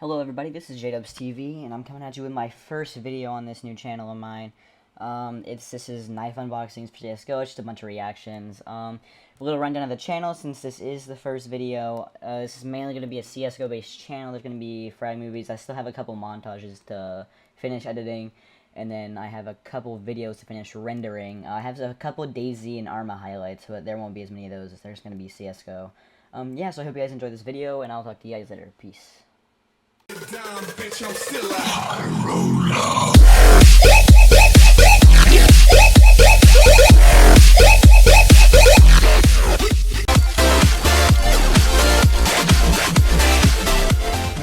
Hello everybody, this is JDubsTV, and I'm coming at you with my first video on this new channel of mine. This is knife unboxings for CSGO, it's just a bunch of reactions. A little rundown of the channel, since this is the first video. This is mainly going to be a CSGO based channel. There's going to be frag movies. I still have a couple montages to finish editing, and then I have a couple videos to finish rendering. I have a couple DayZ and Arma highlights, but there won't be as many of those as there's going to be CSGO. Yeah, so I hope you guys enjoyed this video, and I'll talk to you guys later. Peace. Down, bitch, I'm still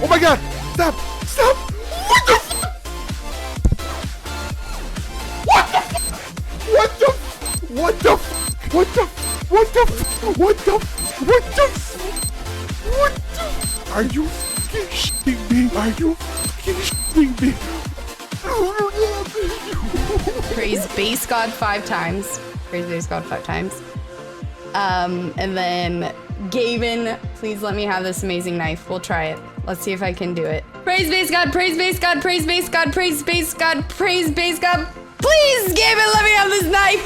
oh my god! Stop! Stop! What the f? What the f? What the f? What the f? What the f? What the f? What the f? What the? Are you fucking shitting me? Are you fucking shitting me? Praise base god 5 times. Praise base god 5 times. And then Gavin, please let me have this amazing knife. We'll try it. Let's see if I can do it. Praise base god, praise base god, praise base god, praise base god, praise base god. Please, Gavin, let me have this knife.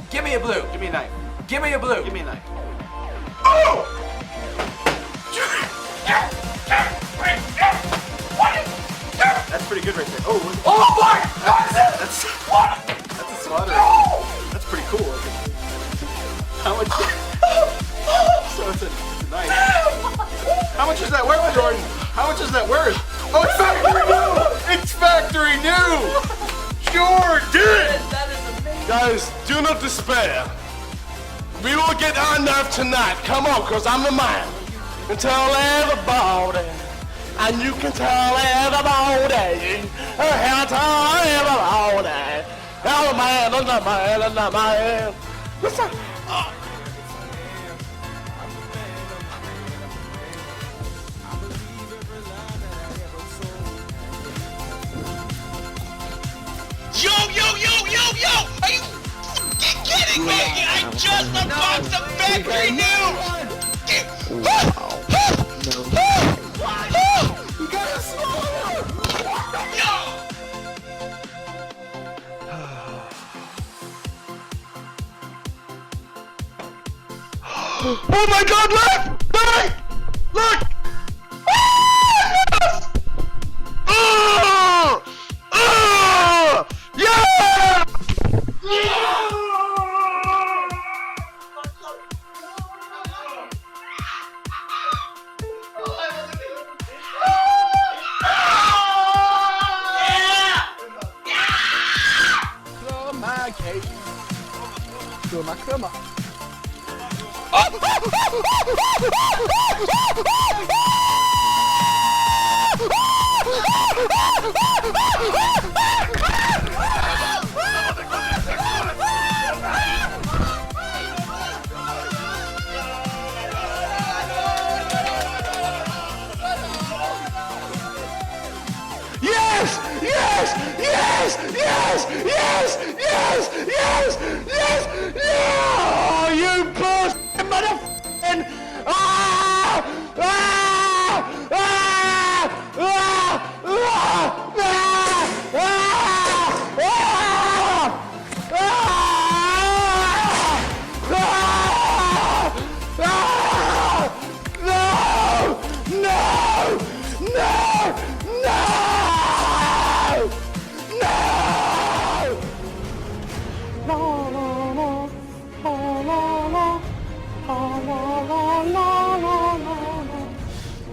Give me a blue. Give me a knife. Give me a blue. Give me a knife. Oh! That's pretty good right there. Oh, look. Oh my god! That's a slaughter. No! That's pretty cool. How much? So it's a knife. How much is that worth, Jordan? How much is that worth? Oh, it's factory new! It's factory new! Jordan! That is amazing. Guys, do not despair. We will get our knife tonight. Come on, cause I'm the man. And tell everybody. And you can tell everybody. And tell everybody. I'm the man, I'm the man, I'm the man. Listen. Yo! Are you fucking kidding me? I just unboxed a factory new! You gotta swallow! Oh my god, look! Look! Look! Kröma. Yes! Yes! Yes! Yes! Yes! Yes! Yes! Yes! Yeah! You bullshit motherfucking! Ah! Ah! Ah! Ah! Ah! Ah!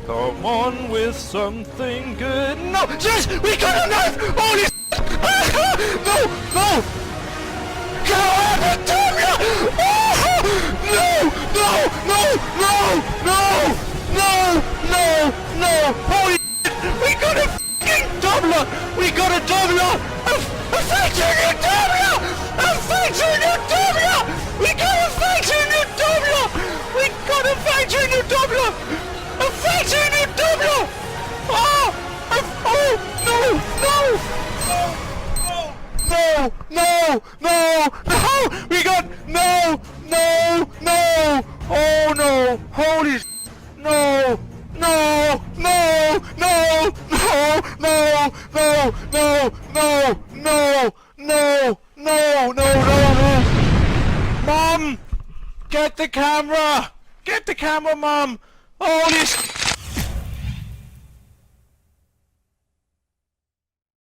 Come on with something good. No! Yes! We got a knife! Holy s***! No! No! God damn ya! No! No! No! No! No! No! No! No! Holy We got a W! A factory new W! A factory new W! We got a factory new W! We got a factory new W! A factory new W! Oh! Oh! No! No! No! No! No! We got no! No! No! Oh no! Holy! No! No! No! No! No! No! No! No! No! No! No! No! No! No! Mom! Get the camera! Get the camera, Mom! Holy!